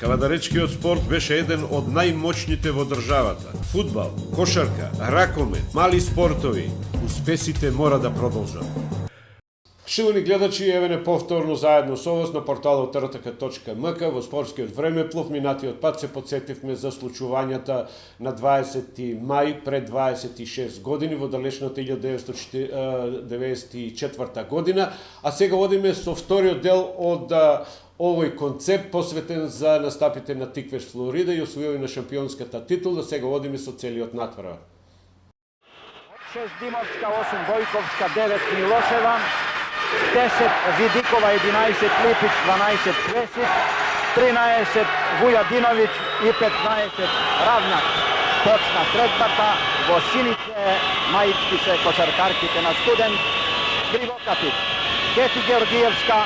Кавадаречкиот спорт беше еден од најмоćните во државата. Фудбал, кошарка, ракомет, мали спортови, успесите мора да продолжат. Шилни гледачи, еве не повторно заедно со вас на порталот rtk.mk во спортскиот времеплов. Минатиот пат се подсетивме за случувањата на 20 мај пред 26 години во далечната 1994 година, а сега одиме со вториот дел од овој концепт посветен за настапите на Тиквеш Флорида и освојување на шампионската титула. Сега одиме со целиот натпревар. 6 Димовска, 8 Војковска, 9 Милошева, 10 Видикова, 11 Липич, 12 Квесич, 13 Вујадиновиќ и 15 Равнак. Почна средбата, во сините маички се кошаркарките на Студент, Кривокапиć, Кети Георгиевска,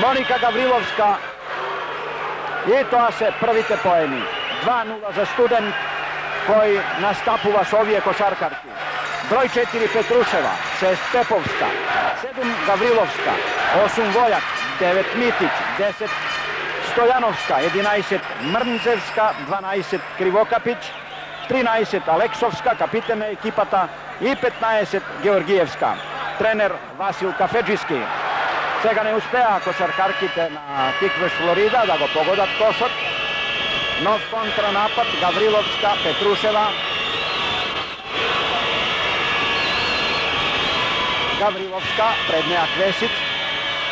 Моника Гавриловска и тоа се првите поени. 2:0 за Студент кој настапува со овие кошаркарки. Број 4 Петрушева, 6 Пеповска, 7 Гавриловска, 8 Војак, 9 Митиć, 10 Стојановска, 11 Мрнзевска, 12 Кривокапиć, 13 Алексовска, капитен на екипата и 15 Георгиевска. Тренер Васил Кафеджиски. Сега не успеа кошаркарките на Тиквеш Флорида да го погодат кошот. Нов контранапад, Гавриловска, Петрушева. Гавриловска, пред неа Квесич,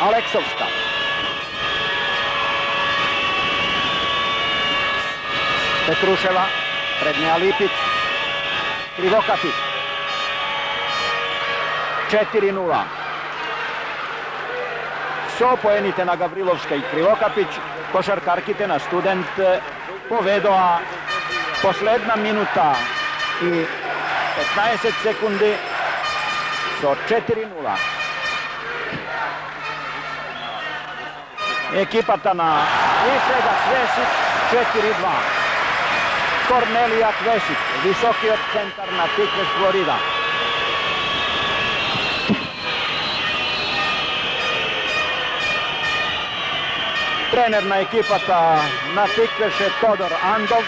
Алексовска. Петрушева, пред неа Липиć, Кривокапиć. 4:0. Со поените на Гавриловска и Кривокапиć, кошаркарките на Студент поведоа последна минута и 15 секунди со 4:0. Екипата на и сега Квесич 4:2. Корнелија Квесич, високиот центар на Тиквеш Флорида. Тренер на екипата на Тиквеш е Тодор Андов.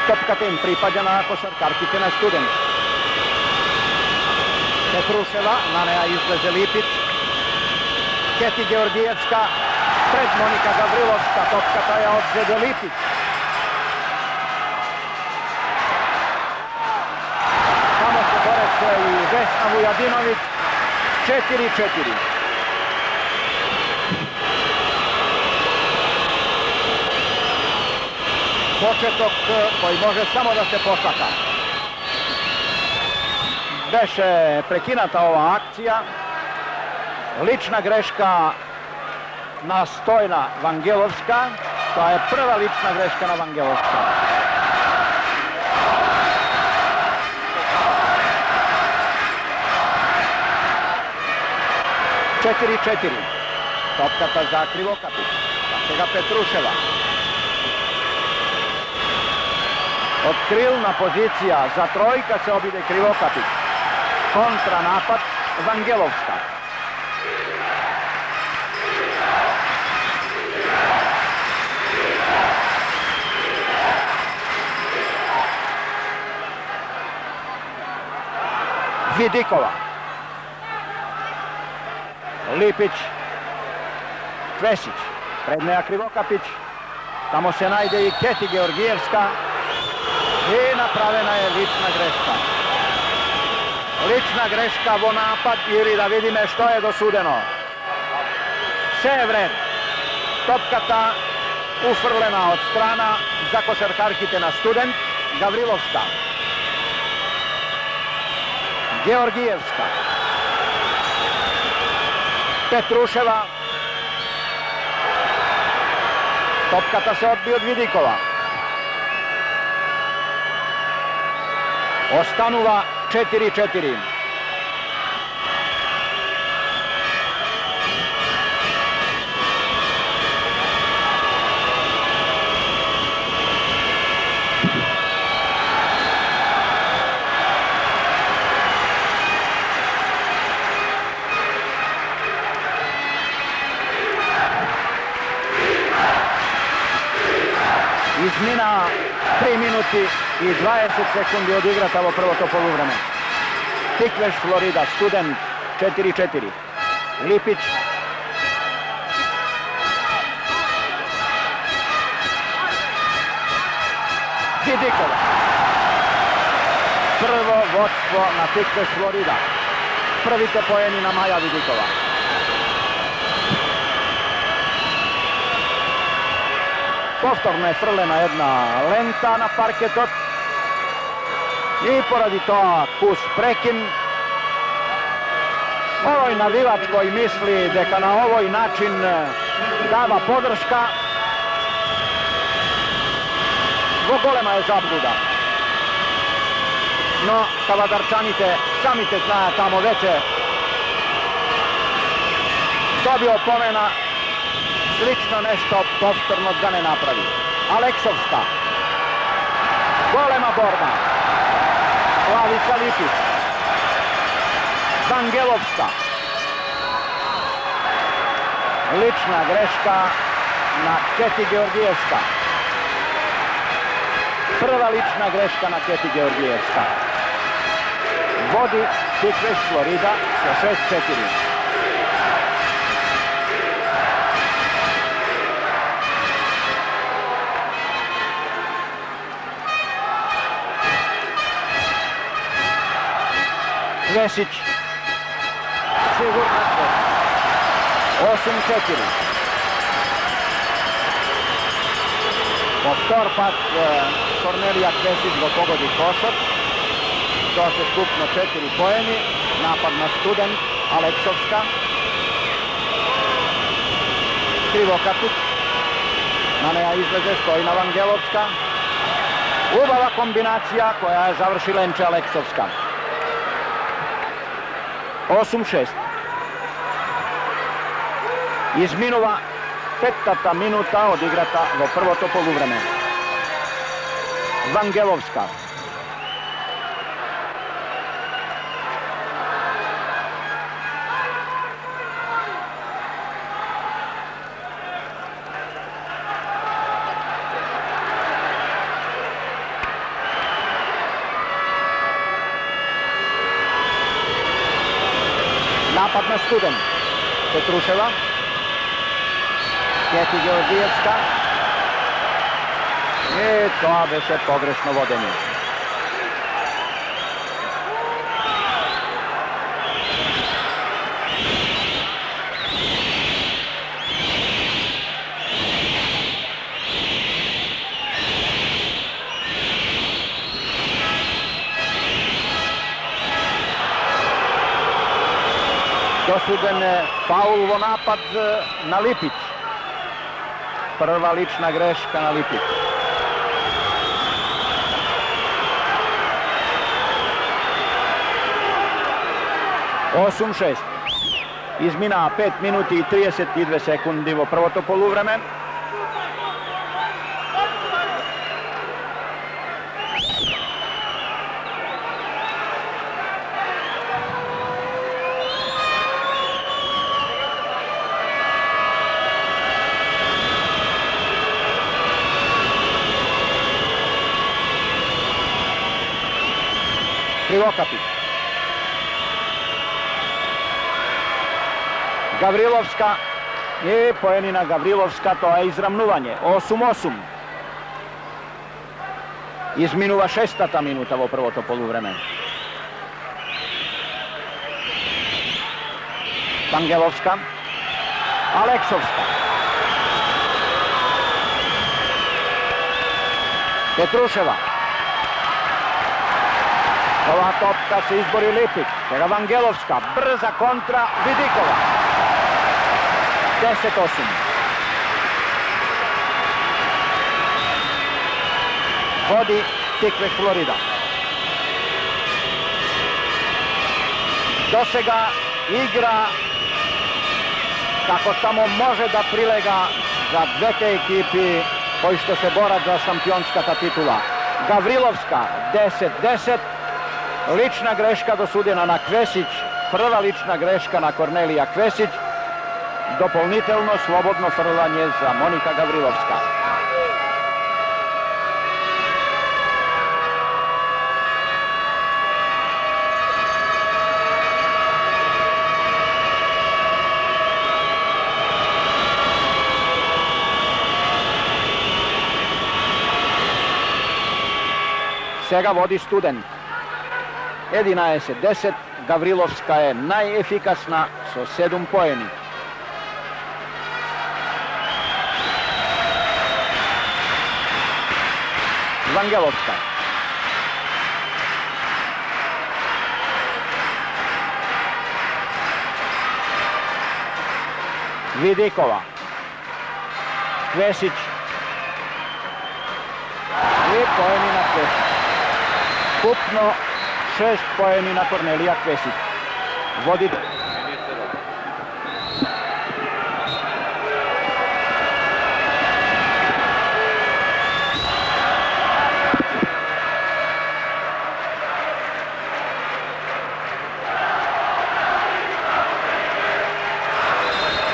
Топката им припаѓа на кошаркарките на Студент. Петрушева, на неа излезе Липиć. Кети Георгиевска, пред Моника Гавриловска, топката ја одзеде Липиć. Само се бореше и Весна Вујадиновиќ, 4:4. Почеток кој може само да се посака. Беше прекината ова акција. Лична грешка на Стојна Вангеловска. Тоа е прва лична грешка на Вангеловска. Четири. Топката за Кривокапиć. Сега Петрушева. Од крилна позиција за тројка се обиде Кривокапиć. Контранапад Вангеловска. Видикова. Липиć. Квесич. Пред неа Кривокапиć. Тамо се најде и Кети Георгиевска. И направена е лична грешка. Лична грешка во напад или да видиме што е досудено. Се е вред. Топката уфрлена од страна за кошаркарките на Студент. Гавриловска. Георгиевска. Петрушева. Топката се одби од Видикова. Останува 4:4. minuti i 20 sekundi odigrata ovo prvo to poluvreme. Tikveš Florida, Student 4-4. Lipić. Vidikova. Prvo vodstvo na Tikveš Florida. Prvi te poeni na Maja Vidikova. Povtorno je frlena jedna lenta na parketot i poradi toga kus prekin. Ovoj navivač koji misli da na ovoj način dava podrška, zbog golema je zabluda. No, Kavadarčanite sami te znaja tamo veće dobio pomena, slično nešto povtorno da ne napravi. Aleksovska. Golema borba. Slavica Lipić. Vangelovska. Lična greška na Keti Georgijevska. Prva lična greška na Keti Georgijevska. Vodi Tikveš Florida sa 6-4. Vesić, sigurno 8-4. Povtor pat Kornelija Kvesić go pogodi kosor. To se skupno 4 poeni. Napad na Student, Aleksovska. Krivokapić. Na neja izleze stoji Vangelovska. Ubava kombinacija koja je završila Enče Aleksovska. 8-6. Izminula 5. minuta odigrata vo prvo to poluvreme. Vangelovska. Napad na Student. Petruševa. Keti Georgijevska. I to beše pogrešno vodenje. Dosuden faul vo napad na Lipić. Prva lična greška na Lipić. Osam 6. Izmina 5 minuti i 32 sekundi vo prvo to poluvreme. Krivokapić. Gavrilovska i poenina Gavrilovska, to je izravnuvanje. 8-8. Izminuva 6. minuta vo prvo to poluvreme. Vangelovska. Aleksovska. Petruševa. Ova topka se izbori Lipić. Čega Vangelovska. Brza kontra Vidikova. 10-8. Vodi Tikveš Florida. Dosega igra kako samo može da prilega za dve te ekipi koji što se bora za šampionska titula. Gavrilovska 10-10. Lična greška dosudjena na Kvesić, prva lična greška na Kornelija Kvesić, doполнително slobodno frlanje za Monika Gavrilovska. Сега води Student. 11-10. Gavrilovska je najefikasna со 7 поени. Vangelovska. Vidikova. Kvesić. I poeni na Kvesić. Skupno 6 poeni na Kornelija Kvesić. Vodi...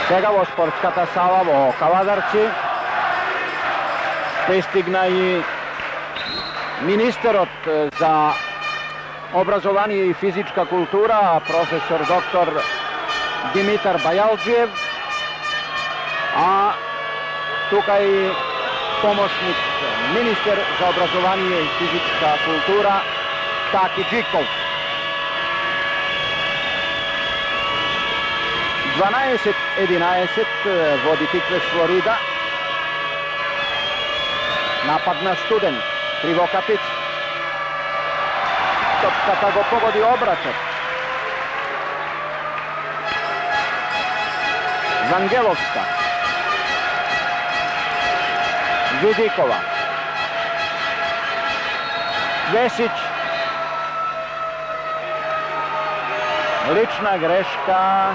Сега во спортската сала во Кавадарци пристигна и министерот за образование и физичка култура, професор доктор Димитар Бајалджиев, а тука и помошник министер за образование и физичка култура Таки Джиков. 12-11 води Тиквеш Флорида. Напад на Student. Кривокапиć. Топката го погоди обрачот. Vangelovska. Vidikova. Kvesić. Lična greška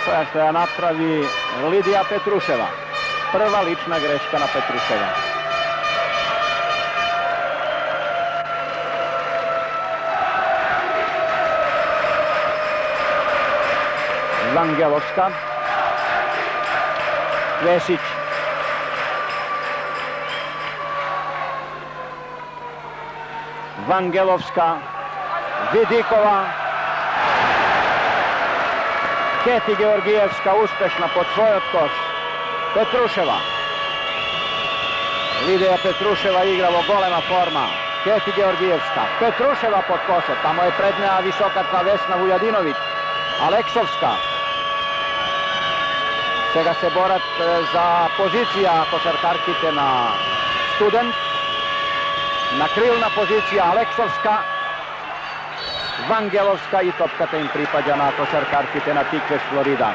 koja što je napravi Lidija Petruševa. Prva lična greška na Petruševa. Vangelovska. Kvesić. Vangelovska. Vidikova. Keti Georgijevska uspešna pod svoj koš. Petruševa. Lidija Petruševa igralo golema forma. Keti Georgijevska. Petruševa pod koše. Tamo je prednja visokatka Vesna Vujadinović. Aleksovska. Сега се борат за позиција кошаркарките на Student. На крилна позиција Алексовска. Vangelovska и топката им припаѓа на кошаркарките на Тиквеш Флорида.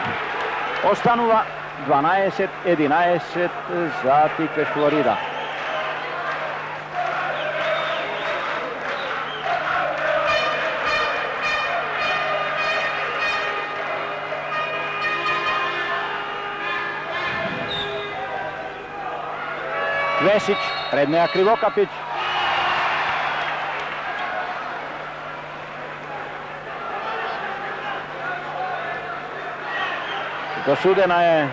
Останува 12-11 за Тиквеш Флорида. Kvesić, pred neja Krivokapć. Dosudena je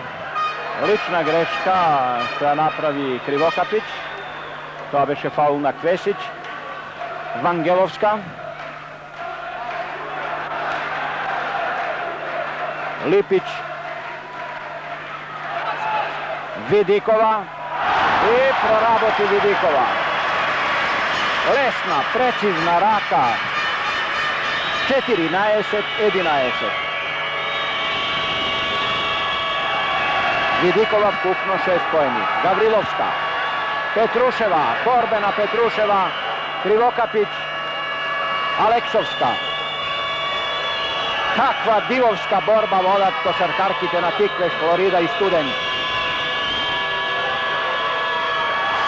lična greška koja napravi Krivokapć. To беше faul na Kvesić. Vangelovska. Lipić. Vidikova. I proraboti Vidikova. Lesna, precizna raka. 14-11. Vidikova skupno 6 poeni. Gavrilovska. Petruševa. Korbena Petruševa. Krivokapć. Aleksovska. Kakva divovska borba vodat košarkarkite na Tikveš Florida i Student.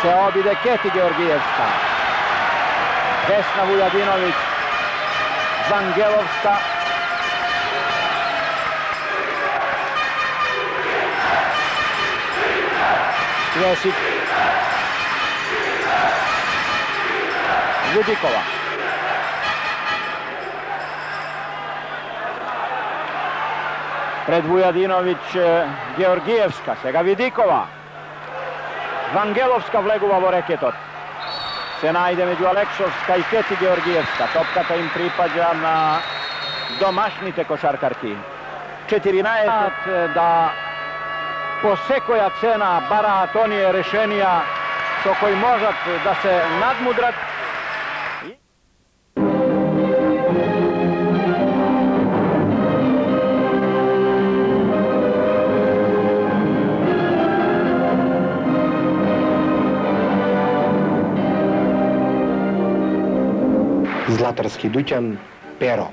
Se obide Keti Georgijevska. Vesna Vujadinović. Vangelovska. Kvesić. Vidikova. Pred Vujadinović Georgijevska. Сега Vidikova. Vangelovska влегува во рекетот. Се најде меѓу Алексовска и Кети Георгиевска. Топката им припаѓа на домашните кошаркарки. 14 да по секоја цена бараат оние решенија со кои можат да се надмудрат Zlatarski Dućan, Pero.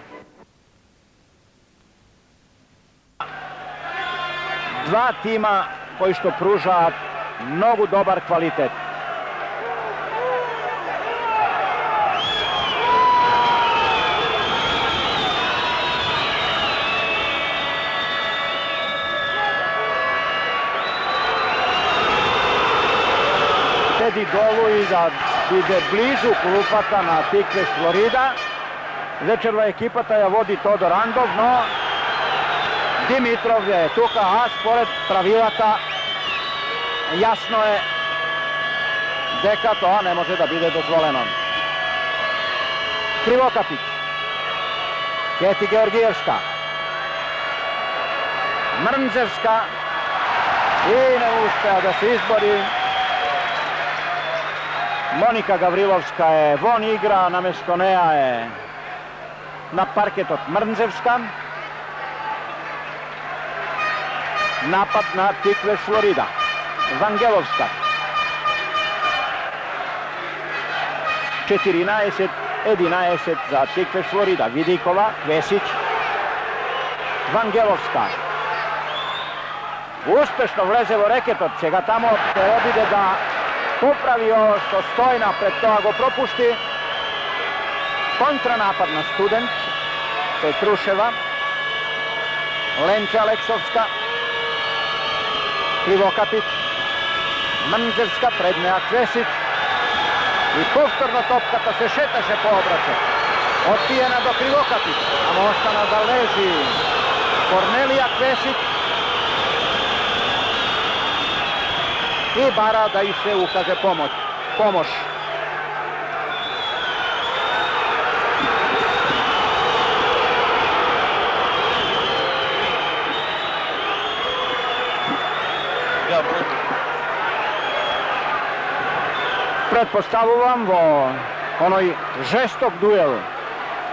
Dva tima koji što pruža mnogo dobar kvalitet. Tedi dolu i da ide blizu klupata na Tikveš Florida. Večerva ekipa taja vodi Todor Andov, no Dimitrov je tuka, a spored pravilata jasno je deka to ne može da bude dozvoljeno. Krivokapić, Keti Georgijevska, Mrnzevska i ne uspea da se izbori. Monika Gavrilovska je von igra, namjesto neja je na parket od Mrnzevska. Napad na Tikveš Florida. Vangelovska. 14, 11 za Tikveš Florida. Vidikova, Kvesić. Vangelovska. Uspešno vleze u reketot, će ga tamo probide da popravi ovo što stoji napred, to go propušti. Kontranapad na Student, Petruševa, Lenča Aleksovska, Krivokapić, Mrnzevska, prednja Kvesić i povtorno topkata se šetaše po obraću. Otpijena do Krivokapić, a ostana da leži Kornelija Kvesić i bara da ih se ukaže pomoć. Pretpostavujem vo onoj žestok duel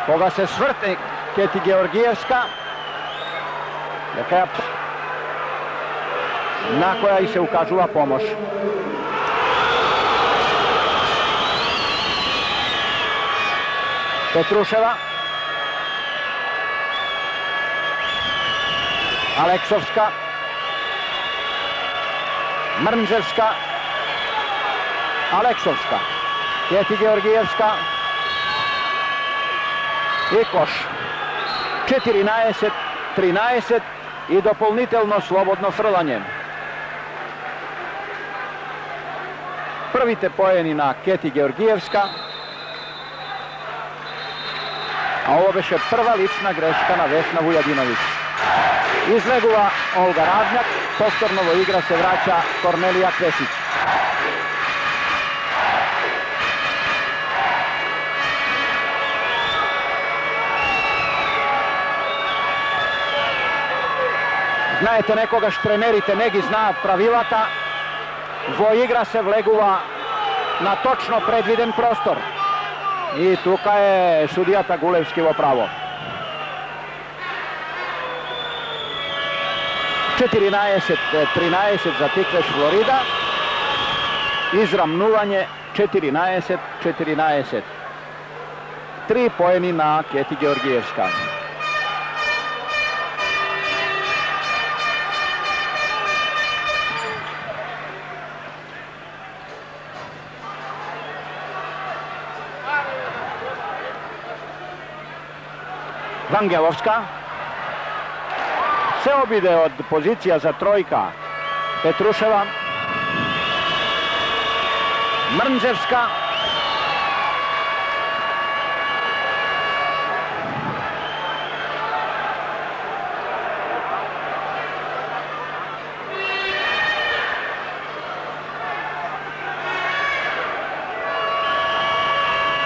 koga se svrte Keti Georgijevska na koja i se ukažuva pomoć. Petruševa, Aleksovska, Mrnzevska, Aleksovska, Keti Georgijevska i koš. 14, 13 i dopolnitelno slobodno frlanje. Prvite pojeni na Keti Georgijevska, a ovo beše prva lična greška na Vesna Vujadinović. Izleguva Olga Radnjak, povtornovo igra se vraća Kornelija Kvesić. Znajete nekoga štrenerite, negi zna pravilata, vo igra se vleguva na točno predviden prostor. I tuka je sudija Tagulevski vo pravo. 14, 13 za Tikveš Florida. Izravnuvanje 14, 14. 3 pojeni na Keti Georgijevska. Vangelovska se obide od pozicija za trojka Petruševa, Mrnzevska,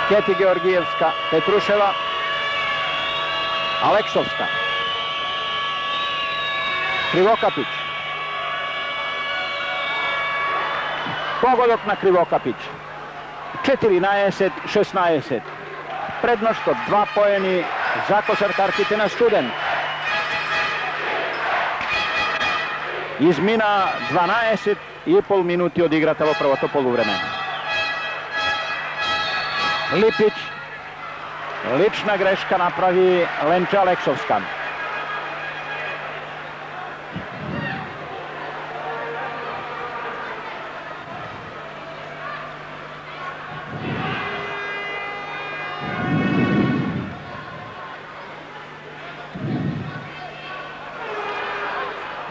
Keti Georgijevska, Petruševa, Aleksovska, Krivokapić, pogodak na Krivokapić, 14, 16, prednost od 2 pojeni za košarkarkite na Student. Izmina 12,5 minuti odigratavo prvo to poluvreme. Lipić, Lična greška napravi Lenča Aleksovska.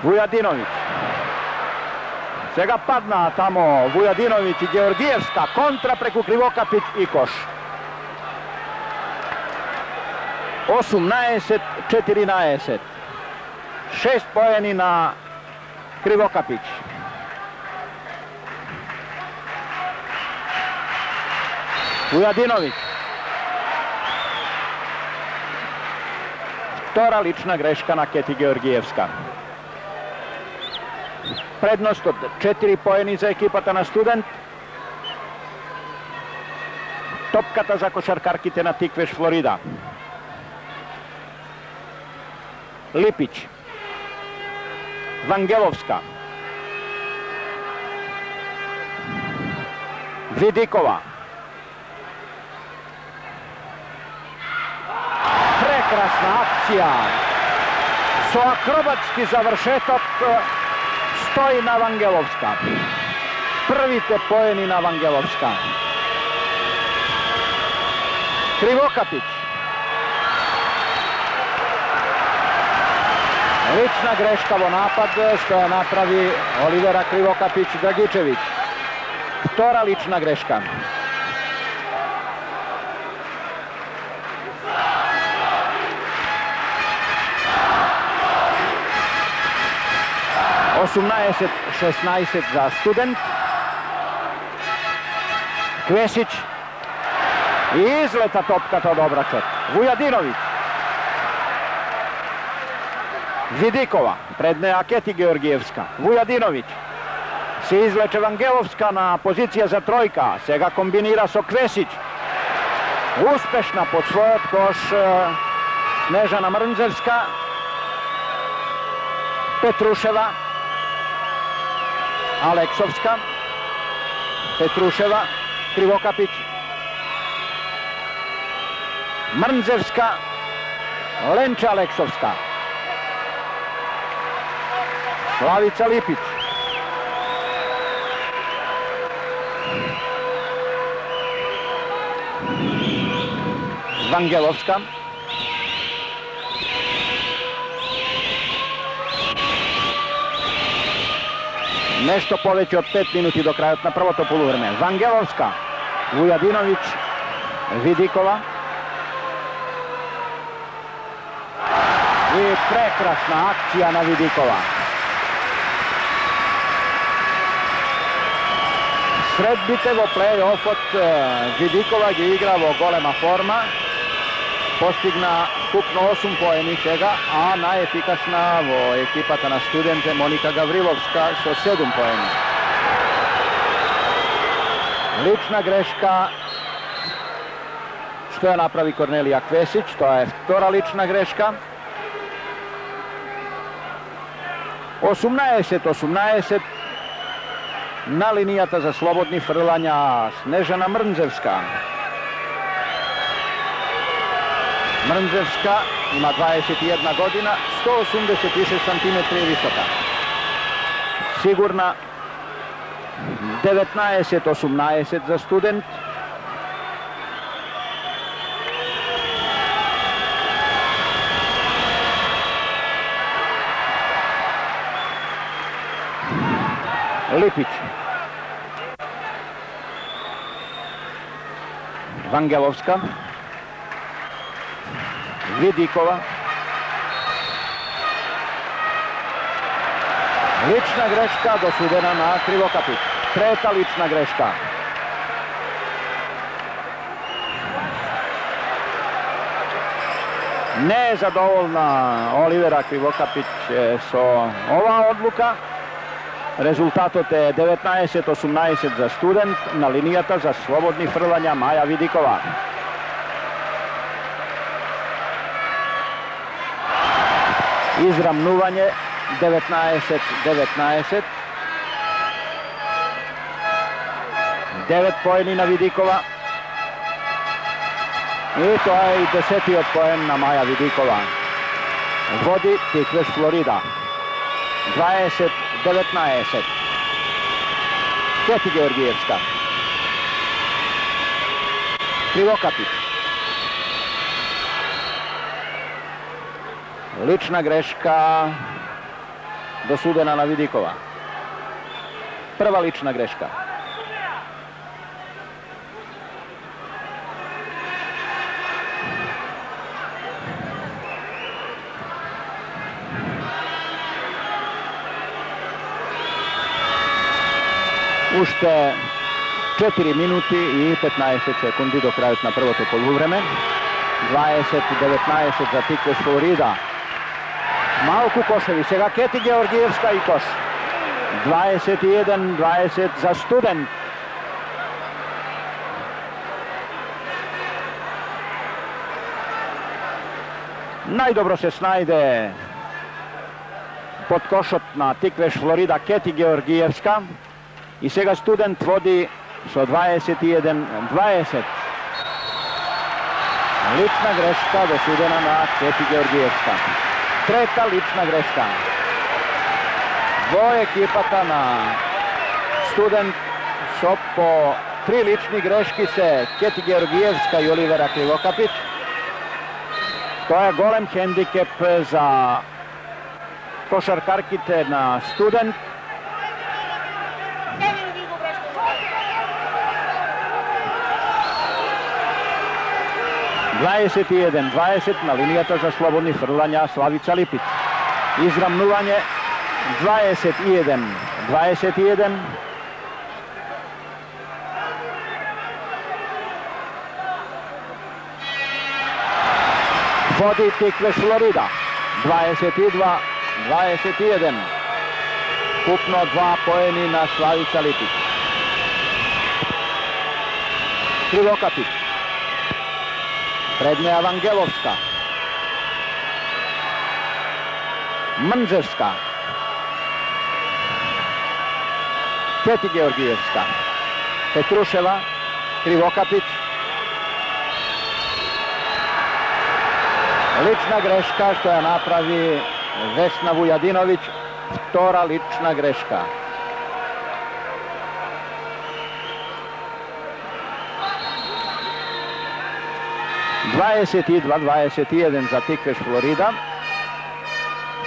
Vujadinović. Сега падна тамо Vujadinović i Georgijevska. Kontra preko Krivokapić i koš. 18-14. 6 poeni na Krivokapić. Vujadinović. Втора lična greška na Keti Georgijevska. Prednost od 4 poeni za ekipata na Student. Topkата за кошаркарките на Тиквеш, Флорида. Липич. Вангеловска. Vidikova. Prekrasna akcija. So akrobatski završetak stoji na Vangelovska. Prvite poeni na Vangelovska. Krivokapić. Lična greška vo napad što je napravi Olivera Krivokapić-Dragičević. Vtora lična greška. Osemnaest 16 za Student. Kvesić. I izleta topkata od obrača. Vujadinović. Vidikova. Predne Keti Georgijevska. Vujadinović. Se izleče Vangelovska na pozicija za trojka. Сега kombinira so Kvesić. Uspešna pod svoj koš Snežana Mrnzevska. Petruševa. Aleksovska. Petruševa. Krivokapić. Mrnzevska. Lenča Aleksovska. Slavica Lipić. Vangelovska. Nešto poveće od 5 minuti do kraja na prvo to poluvreme. Vangelovska. Vujadinović. Vidikova. I prekrasna akcija na Vidikova. Sred bitevo play-off od Vidikova gdje igravo golema forma. Postigna skupno 8 poeni сега, a najefikasna vo ekipata na Studente Monika Gavrilovska sa 7 poeni. Lična greška što je napravi Kornelija Kvesić, to je vtora lična greška. 18-18 na linijata za slobodni frlanja Snežana Mrnzevska. Mrnzevska ima 21 godina, 186 cm visoka. Sigurna 19-18 za Student. Lipić. Vangelovska. Vidikova. Lična greška dosudena na Krivokapić. Treta lična greška. Nezadovoljna Olivera Krivokapić so ova odluka. Rezultatot je 19-18 za Student, na linijata za slobodni frlanja Maja Vidikova. Izravnuvanje 19-19. 9 poeni na Vidikova. I to je i 10. od poena Maja Vidikova. Vodi Tikveš Florida. 20-19. Keti Georgijevska. Krivokapić. Lična greška dosudena na Vidikova. Prva lična greška. Ušte 4 minuti i 15 sekundi do kraja na prvo poluvreme. 20-19 za Tikveš Florida. Malo Kukoševi, сега Keti Georgijevska i koš. 21-20 za Student. Najdobro se snajde pod košot na Tikveš Florida Keti Georgijevska. I сега Student vodi sa 21-20. Lična greška dosudena na Keti Georgijevska. Treta lična greška. Dvoje ekipata na Student so po 3 lični greški se Keti Georgijevska i Olivera Krivokapić. To je golem hendikep za košarkarkite na Student. (21-20) na linijata za slobodni frlanja Slavica Lipić. Izravnuvanje 21-21. Vodi Tikveš Florida. 22-21. Kupno 2 poeni na Slavica Lipić. Krivokapić. Prednja Vangelovska. Mrnzevska. Keti Georgijevska. Petruševa. Krivokapić. Lična greška što je napravi Vesna Vujadinović. Vtora lična greška. (22-21) za Tikveš Florida.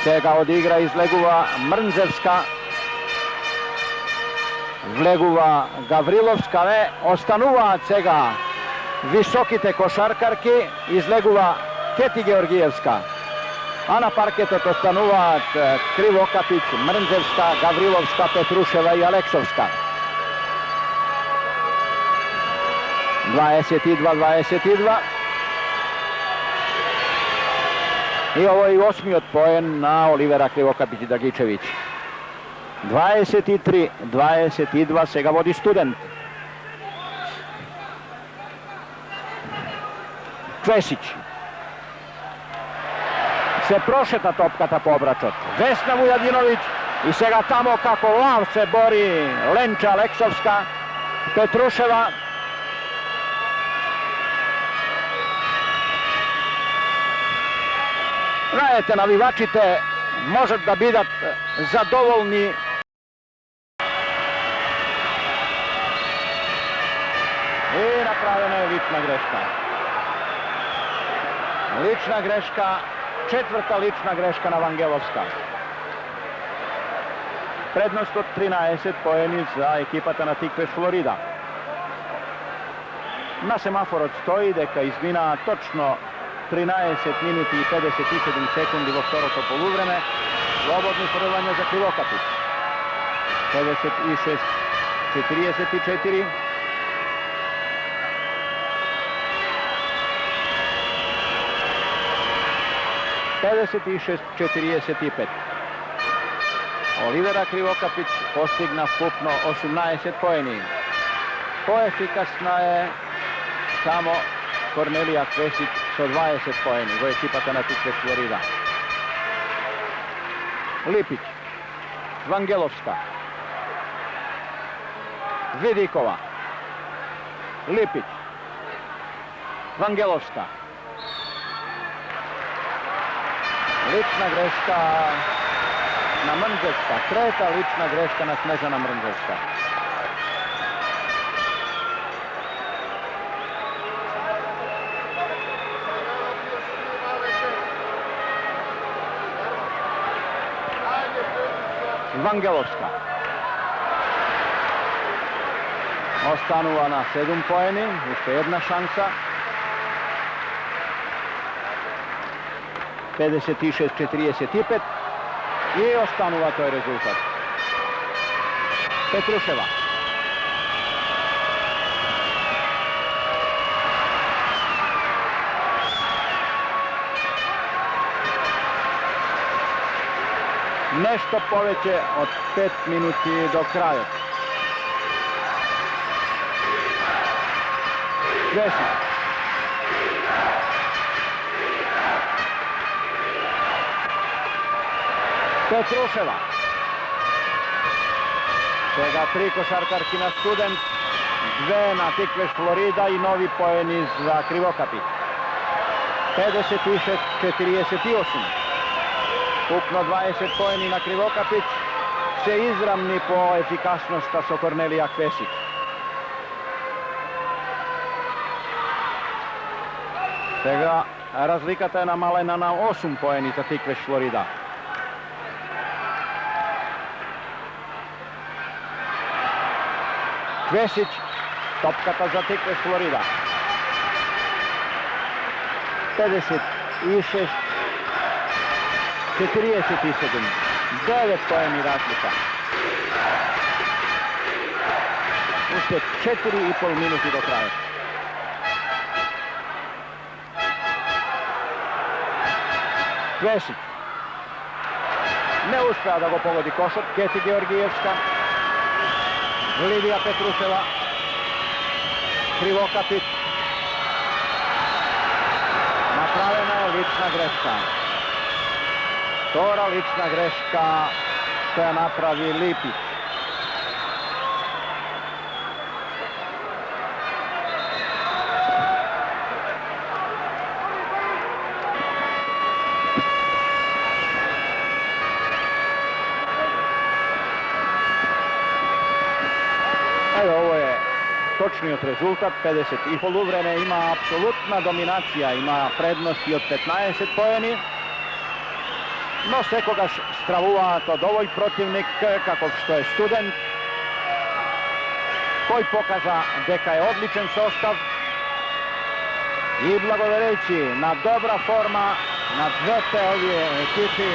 Сега odigra izlegува Mrnzevska. Влегува Гавриловска. Остануваат сега високите кошаркарки. Излегува Кети Георгиевска. А на паркетот остануваат Кривокапиć, Mrnzevska, Gavrilovska, Petrушева и Алексовска. 22-22. I ovo je 8. poen na Olivera Krivokapić i Dragičević. 23-22 сега vodi Student. Čvesić. Se prošeta topkata po obračot. Vesna Vujadinović i сега tamo kako lav se bori Lenča Aleksovska, Petruševa. Знаете, навивачите можат да бидат задоволни. И направена е лична грешка. Lična greška, 4. lična greška na Vangelovska. Prednost od 13 poeni za ekipata na Tikveš Florida. Na semaforot stoji дека izmina točno 13 minuti i 57 sekundi vo vtorото полувреме. Slobodni frljanje za Krivokapić. 56-44. (56-45). Olivera Krivokapić postigna skupno 18 poeni. Poefikasna je samo Kornelija Kvesić sa 20 poeni. Ovo je ekipata na Tikveš Florida. Lipić, Vangelovska, Vidikova, Lipić, Vangelovska. Lična greška na Mrnđevska. Treta lična greška na Snežana Mrnđevska. Vangelovska. Ostanuva na 7 poeni, još jedna šansa. 56-45 i ostanuva, to je rezultat. Petruševa. Nešto poveće od 5 minuti do kraja. Kvesić. Petruševa. Svega 3 košarkarki na Student, 2 na Tikveš Florida i novi poeni za Krivokapit. 56-48. Ukupno 20 poeni na Krivokapit, se izravni po efikasnosti sa Kornelija Kvesić. Сега разликата е намалена на 8 поени за Тиквеш Флорида. Квесич, топката за Тиквеш Флорида. 56-47. 9 поени разлика. Още 4,5 минути до края. Kvesić. Ne uspeva da go pogodi košar. Keti Georgijevska. Lidija Petruševa. Krivokapit. Napravena je lična greška. Vtora lična greška koja napravi Lipić. Evo, ovo je točniot rezultat, 50 i poluvreme, ima apsolutna dominacija, ima prednosti od 15 poeni, no sve koga stravува to dovolj protivnik, kako što je Student, koji pokaža дека je odličan sastav i blagodareći na dobra forma, na dvete ovije ekipi,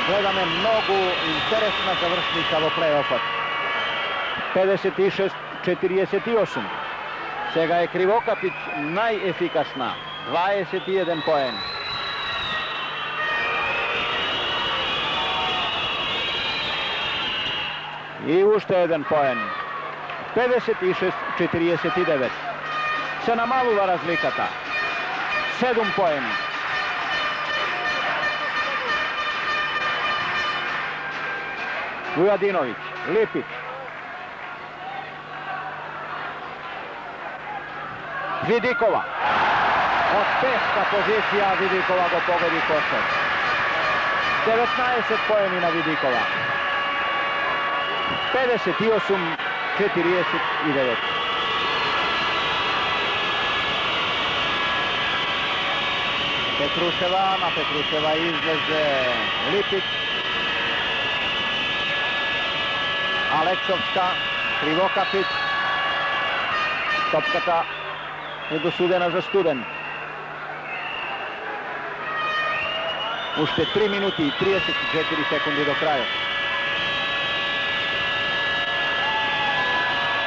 gledame mnogo interesna završnica во play-offat. 56-48. Сега je Krivokapit najefikasna, 21 poen. I ušte jedan poen. 56-49. Se namaluva razlikata. 7 poeni. Vujadinović, Lipić. Vidikova. Od teška pozicija Vidikova go pogodi košar. 19 poeni na Vidikova. 58-49. Petruševa, na Petruševa izlaze Lipić. Aleksovska, Krivokapit. Topkata je dosudena za Student. Ušte 3 minuti i 34 sekundi do kraja.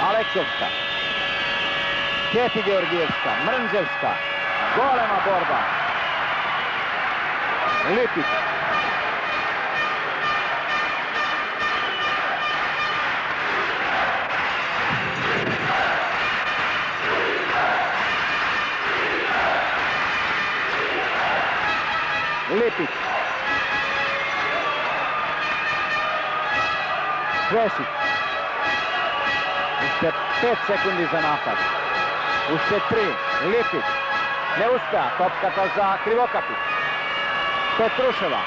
Aleksovska, Keti Georgijevska, Mrnđevska, golema borba. Lipić. Lipić. Kvesić. Ušte 5 sekundi za napad. Ušte 3. Lipić. Ne uspea, topkata za Krivokapić. Petruševa.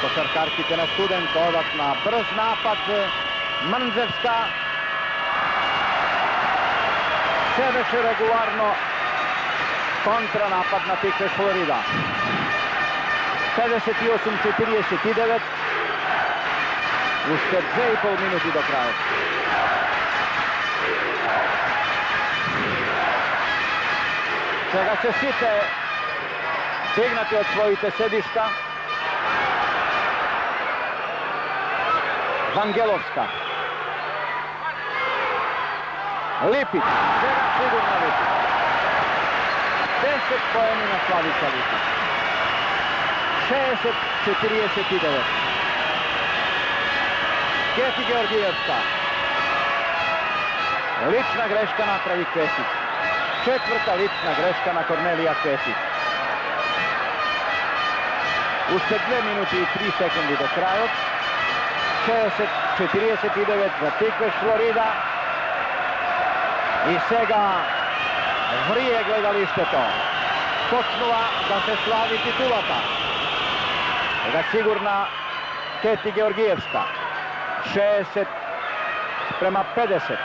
Košarkarkice na Student, dodatna brz napad. Mrnzevska. Sve veće regularno kontranapad na Tikves Florida. 58-49. Ušted 2,5 minuti do kraja. Čega se site dignati od svojite sedišta. Vangelovska. Lipić, sigurno Lipić. 10 poeni na Slavica Lipić. 60-49. Keti Georgijevska. Lična greška napravi Kesić. Četvrta lična greška na Kornelija Kesić. Ušted 2 minuti i 3 sekundi do kraja. 60-49 za Tikves Florida. I сега vrije gledalište to. Počnuva da se slavi titulata. Сега sigurna Keti Georgijevska. 60-50.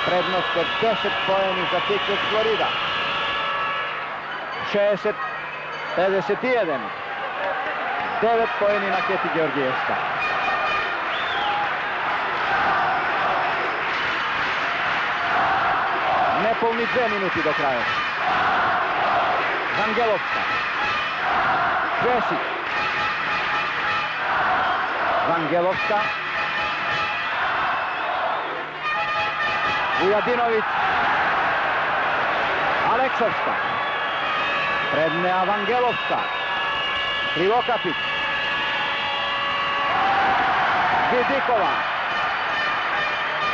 Prednost od 10 poeni za Tikves Florida. 60-51. 9 poeni na Keti Georgijevska. Neполни 2 minuti do kraja. Vangelovska. Kesić. Vangelovska. Vujadinović. Aleksovska. Prednja Vangelovska. Krivokapić. Vidikova.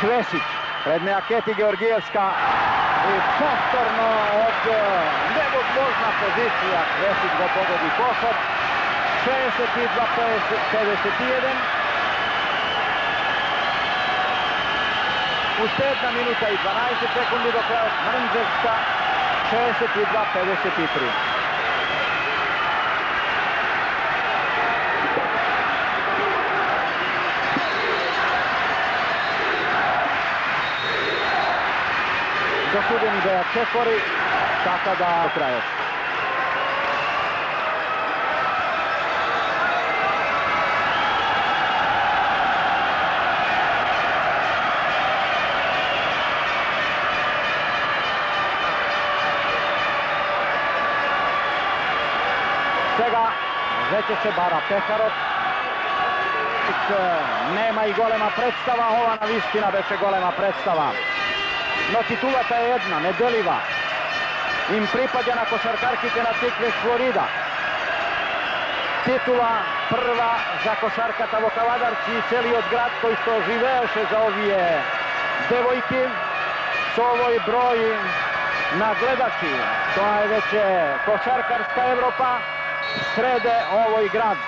Kvesić. Prednja Keti Georgijevska. I повторно od невозможна позиција Kvesić да погоди кошар. 62-51. Уште 1 минута и 12 секунди до крајот. Мрнзевска. 62-53. Dosudeni da je četvori, tako da do kraja. Сега вече се бара Пехаров. Нема и голема представа, ова навистина беше голема представа. Но титулата е една, неделива. Им припаѓа на кошаркарките на Tikves Florida. Титула прва за кошарката во Кавадарци и целиот град кој што живееше за овие девојки со овој број на гледачи. Тоа е веќе кошаркарска Европа среде овој град.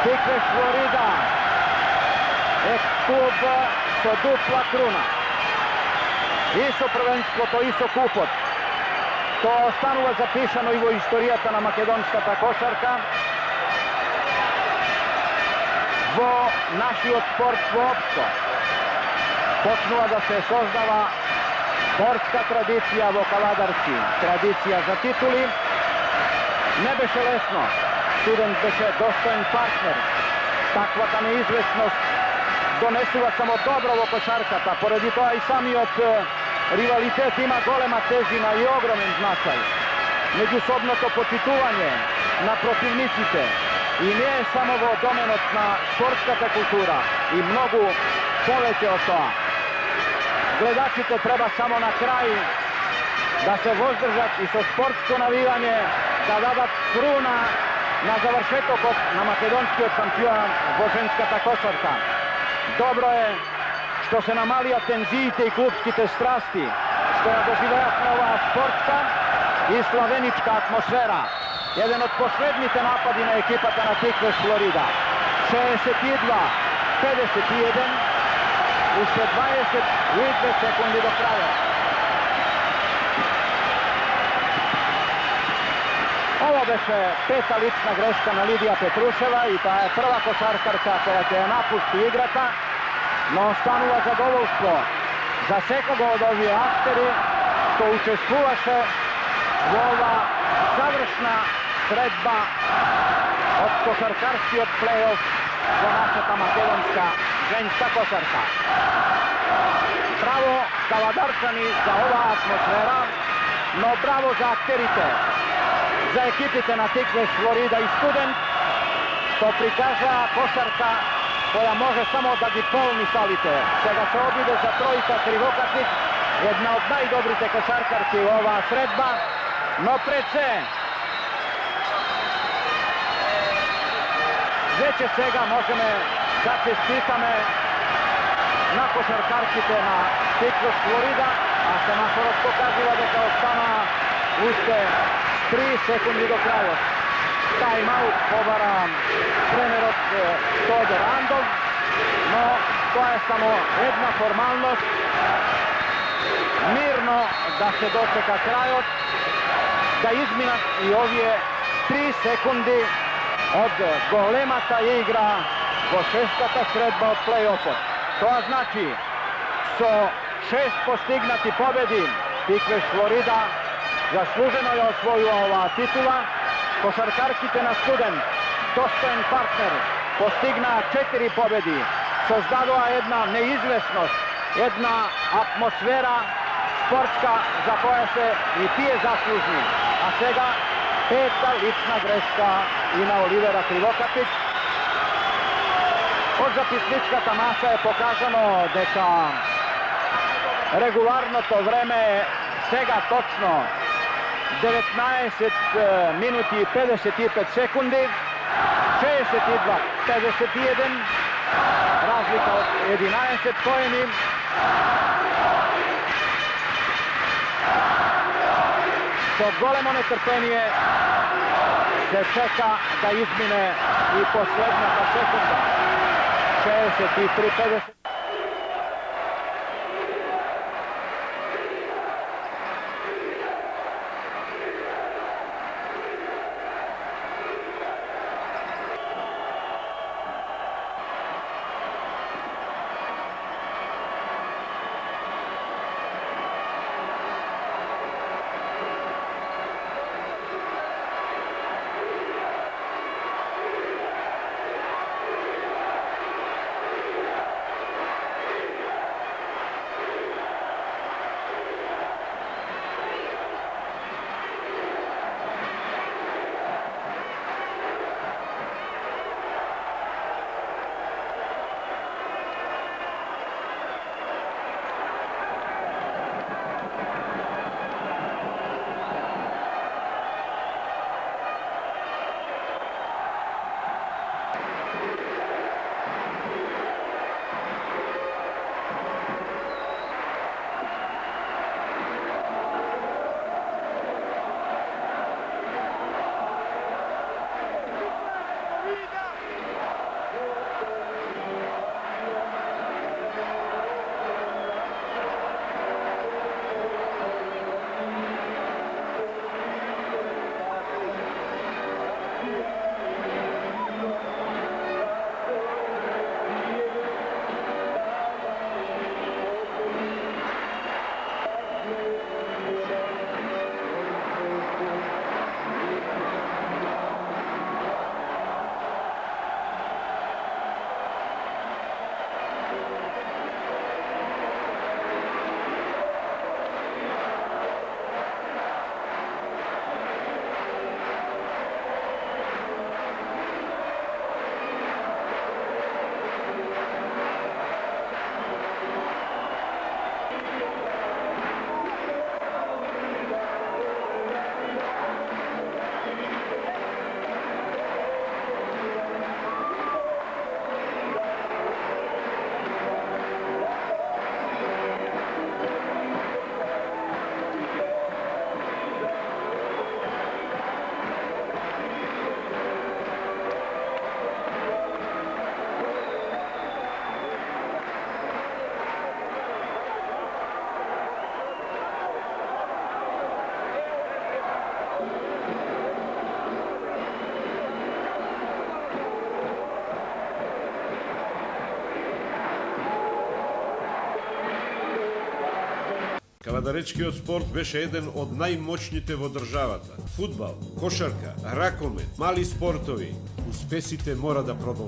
Tikves Florida е клуб со дупла круна. И со првенството, и со купот. Тоа останува запишано и во историјата на македонската кошарка. Во нашиот спорт воопшто. Почнува да се создава спортска традиција во Кавадарци. Традиција за титули. Не беше лесно. Студент беше достоен партнер. Таквата неизвестност донесува само добро во кошарката. Поради тоа и самиот ривалитет има голема тежина и огромен значај. Меѓусобното почитување на противниците и не е само во доменот на спортската култура и многу повеќе од тоа. Гледачите треба само на крај да се воздржат и со спортско навивање да дадат круна на завршетокот на македонскиот шампион во женската кошарка. Добро е што се намалија тензиите и клубските страсти, што ја доживеавме оваа спортска и славеничка атмосфера. Еден од последните напади на екипата на Tikves Florida. 62-51, уште 22 секунди до крајот. beše peta lična greška na Lidija Petruševa i ta je prva košarkarka koja će je napusti igrata, no станува задоволство за секого од овие актери што учествуваше во ова завршна средба од кошаркарскиот плей-оф за нашата македонска женска кошарка. Браво кавадарчани за оваа атмосфера, но браво за актерите, за екипите на Тиквеш, Флорида и Студент, што прикажаа кошарка која може само да ги полни салите. Сега се обиде за тројка Кривокатик, една од најдобрите кошаркарки во оваа средба, но пред се веќе сега можеме да честитаме на кошаркарките на Тиквеш, Флорида, а семафорот покажува дека останаа уште 3 секунди до крајот. Тайм-аут побара тренерот Тодор Андов, но тоа е само една формалност. Мирно да се дочека крајот, да изминат и овие 3 секунди од големата игра во шестата средба од плей-офот. Тоа значи со 6 постигнати победи Тиквеш Флорида заслужено ја освојува оваа титула. Кошаркарките на Студент, достоен партнер, постигнаа 4 победи, создадоа една неизвестност, една атмосфера спортска за која се и тие заслужни. А сега пета лична грешка и на Оливера Кривокатик. Од записничката маса е покажано дека регуларното време е сега точно 19 минути и 55 секунди, 62-51, разлика од 11 поени. Со големо нетрпение се чека да измине и последната секунда. 63-50. Каладаречкиот спорт беше еден од најмоćните во државата. Фудбал, кошарка, ракомет, мали спортови, успесите мора да продолжат.